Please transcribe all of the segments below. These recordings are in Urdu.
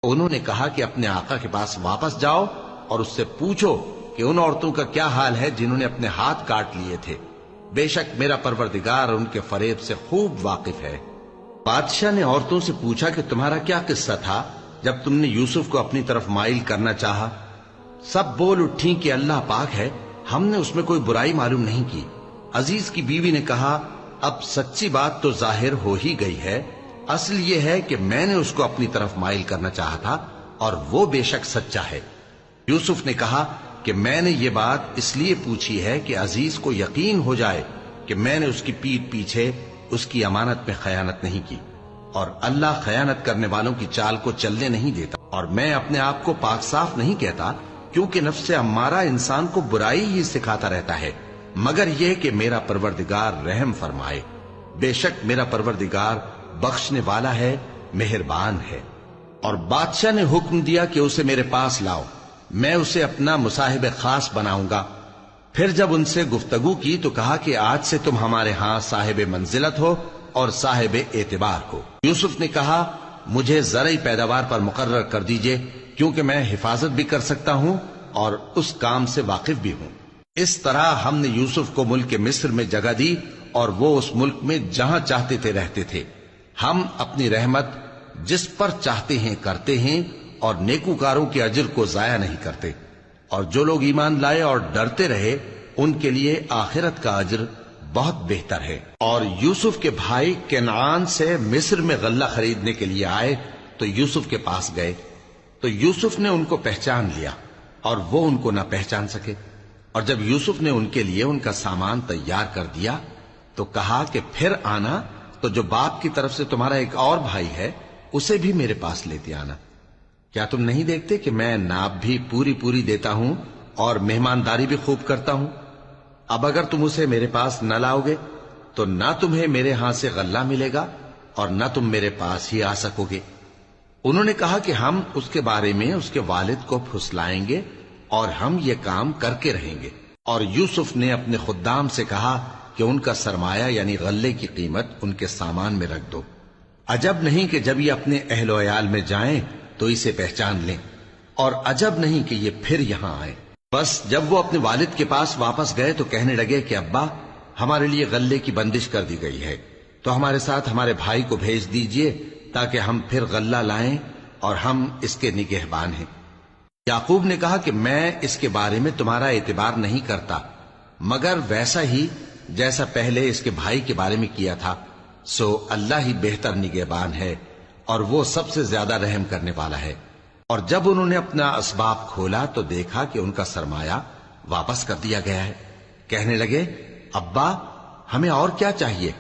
انہوں نے کہا کہ اپنے آقا کے پاس واپس جاؤ اور اس سے پوچھو کہ ان عورتوں کا کیا حال ہے جنہوں نے اپنے ہاتھ کاٹ لیے تھے، بے شک میرا پروردگار ان کے فریب سے خوب واقف ہے۔ بادشاہ نے عورتوں سے پوچھا کہ تمہارا کیا قصہ تھا جب تم نے یوسف کو اپنی طرف مائل کرنا چاہا؟ سب بول اٹھیں کہ اللہ پاک ہے، ہم نے اس میں کوئی برائی معلوم نہیں کی۔ عزیز کی بیوی نے کہا، اب سچی بات تو ظاہر ہو ہی گئی ہے، اصل یہ ہے کہ میں نے اس کو اپنی طرف مائل کرنا چاہا تھا اور وہ بے شک سچا ہے۔ یوسف نے کہا کہ میں نے یہ بات اس لیے پوچھی ہے کہ عزیز کو یقین ہو جائے کہ میں نے اس کی پیٹھ پیچھے اس کی امانت میں خیانت نہیں کی، اور اللہ خیانت کرنے والوں کی چال کو چلنے نہیں دیتا، اور میں اپنے آپ کو پاک صاف نہیں کہتا، کیونکہ نفس امارہ انسان کو برائی ہی سکھاتا رہتا ہے، مگر یہ کہ میرا پروردگار رحم فرمائے، بے شک میرا پروردگار بخشنے والا ہے، مہربان ہے۔ اور بادشاہ نے حکم دیا کہ اسے میرے پاس لاؤ، میں اسے اپنا مصاحب خاص بناؤں گا۔ پھر جب ان سے گفتگو کی تو کہا کہ آج سے تم ہمارے ہاں صاحب منزلت ہو اور صاحب اعتبار ہو۔ یوسف نے کہا، مجھے زرعی پیداوار پر مقرر کر دیجئے، کیونکہ میں حفاظت بھی کر سکتا ہوں اور اس کام سے واقف بھی ہوں۔ اس طرح ہم نے یوسف کو ملک مصر میں جگہ دی اور وہ اس ملک میں جہاں چاہتے تھے رہتے تھے۔ ہم اپنی رحمت جس پر چاہتے ہیں کرتے ہیں اور نیکوکاروں کے اجر کو ضائع نہیں کرتے، اور جو لوگ ایمان لائے اور ڈرتے رہے ان کے لیے آخرت کا اجر بہت بہتر ہے۔ اور یوسف کے بھائی کنعان سے مصر میں غلہ خریدنے کے لیے آئے تو یوسف کے پاس گئے، تو یوسف نے ان کو پہچان لیا اور وہ ان کو نہ پہچان سکے۔ اور جب یوسف نے ان کے لیے ان کا سامان تیار کر دیا تو کہا کہ پھر آنا تو جو باپ کی طرف سے تمہارا ایک اور بھائی ہے اسے بھی میرے پاس لیتے آنا۔ کیا تم نہیں دیکھتے کہ میں ناب بھی پوری پوری دیتا ہوں اور مہمانداری بھی خوب کرتا ہوں؟ اب اگر تم اسے میرے پاس نہ لاؤ گے تو نہ تمہیں میرے ہاں سے غلہ ملے گا اور نہ تم میرے پاس ہی آ سکو گے۔ انہوں نے کہا کہ ہم اس کے بارے میں اس کے والد کو پھسلائیں گے اور ہم یہ کام کر کے رہیں گے۔ اور یوسف نے اپنے خدام سے کہا کہ ان کا سرمایہ یعنی غلے کی قیمت ان کے سامان میں رکھ دو۔ عجب نہیں کہ جب یہ اپنے اہل و عیال میں جائیں تو اسے پہچان لیں، اور عجب نہیں کہ یہ پھر یہاں آئیں۔ بس جب وہ اپنے والد کے پاس واپس گئے تو کہنے لگے کہ ابا، ہمارے لیے غلے کی بندش کر دی گئی ہے، تو ہمارے ساتھ ہمارے بھائی کو بھیج دیجئے تاکہ ہم پھر غلہ لائیں اور ہم اس کے نگہبان ہیں۔ یعقوب نے کہا کہ میں اس کے بارے میں تمہارا اعتبار نہیں کرتا، مگر ویسا ہی جیسا پہلے اس کے بھائی کے بارے میں کیا تھا، سو اللہ ہی بہتر نگہبان ہے اور وہ سب سے زیادہ رحم کرنے والا ہے۔ اور جب انہوں نے اپنا اسباب کھولا تو دیکھا کہ ان کا سرمایہ واپس کر دیا گیا ہے۔ کہنے لگے، ابا ہمیں اور کیا چاہیے؟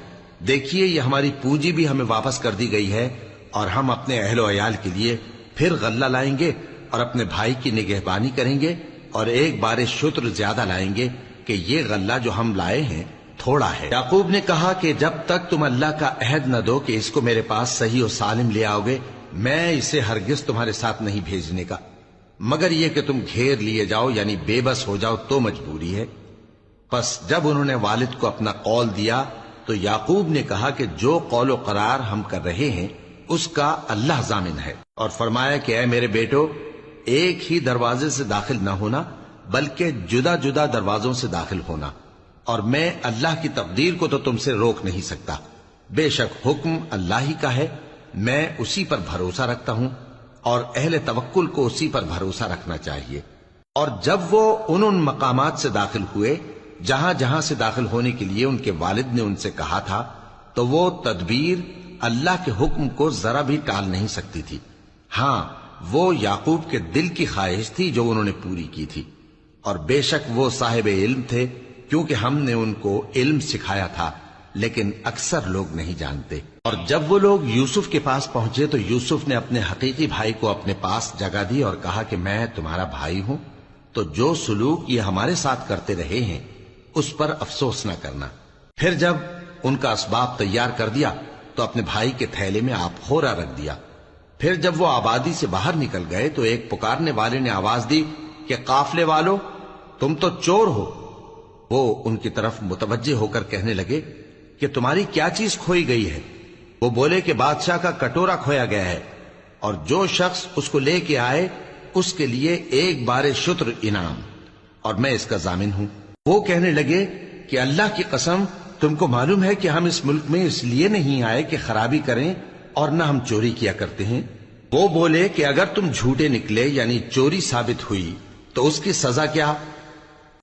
دیکھیے یہ ہماری پونجی بھی ہمیں واپس کر دی گئی ہے، اور ہم اپنے اہل و عیال کے لیے پھر غلہ لائیں گے اور اپنے بھائی کی نگہبانی کریں گے، اور ایک بار شتر زیادہ لائیں گے کہ یہ غلہ جو ہم لائے ہیں تھوڑا ہے۔ یعقوب نے کہا کہ جب تک تم اللہ کا عہد نہ دو کہ اس کو میرے پاس صحیح و سالم لے آؤ گے، میں اسے ہرگز تمہارے ساتھ نہیں بھیجنے کا، مگر یہ کہ تم گھیر لیے جاؤ یعنی بے بس ہو جاؤ تو مجبوری ہے۔ پس جب انہوں نے والد کو اپنا قول دیا تو یعقوب نے کہا کہ جو قول و قرار ہم کر رہے ہیں اس کا اللہ ضامن ہے، اور فرمایا کہ اے میرے بیٹو، ایک ہی دروازے سے داخل نہ ہونا بلکہ جدا جدا دروازوں سے داخل ہونا، اور میں اللہ کی تقدیر کو تو تم سے روک نہیں سکتا، بے شک حکم اللہ ہی کا ہے، میں اسی پر بھروسہ رکھتا ہوں، اور اہل توکل کو اسی پر بھروسہ رکھنا چاہیے۔ اور جب وہ ان مقامات سے داخل ہوئے جہاں جہاں سے داخل ہونے کے لیے ان کے والد نے ان سے کہا تھا، تو وہ تدبیر اللہ کے حکم کو ذرا بھی ٹال نہیں سکتی تھی۔ ہاں، وہ یعقوب کے دل کی خواہش تھی جو انہوں نے پوری کی تھی، اور بے شک وہ صاحب علم تھے، کیونکہ ہم نے ان کو علم سکھایا تھا، لیکن اکثر لوگ نہیں جانتے۔ اور جب وہ لوگ یوسف کے پاس پہنچے تو یوسف نے اپنے حقیقی بھائی کو اپنے پاس جگہ دی اور کہا کہ میں تمہارا بھائی ہوں، تو جو سلوک یہ ہمارے ساتھ کرتے رہے ہیں اس پر افسوس نہ کرنا۔ پھر جب ان کا اسباب تیار کر دیا تو اپنے بھائی کے تھیلے میں آپ خورا رکھ دیا۔ پھر جب وہ آبادی سے باہر نکل گئے تو ایک پکارنے والے نے آواز دی کہ قافلے والو، تم تو چور ہو۔ وہ ان کی طرف متوجہ ہو کر کہنے لگے کہ تمہاری کیا چیز کھوئی گئی ہے؟ وہ بولے کہ بادشاہ کا کٹورا کھویا گیا ہے۔ اور جو شخص اس کو لے کے آئے اس کے لیے ایک بار شتر انعام، اور میں اس کا ضامن ہوں۔ وہ کہنے لگے کہ اللہ کی قسم تم کو معلوم ہے کہ ہم اس ملک میں اس لیے نہیں آئے کہ خرابی کریں اور نہ ہم چوری کیا کرتے ہیں۔ وہ بولے کہ اگر تم جھوٹے نکلے یعنی چوری ثابت ہوئی تو اس کی سزا کیا؟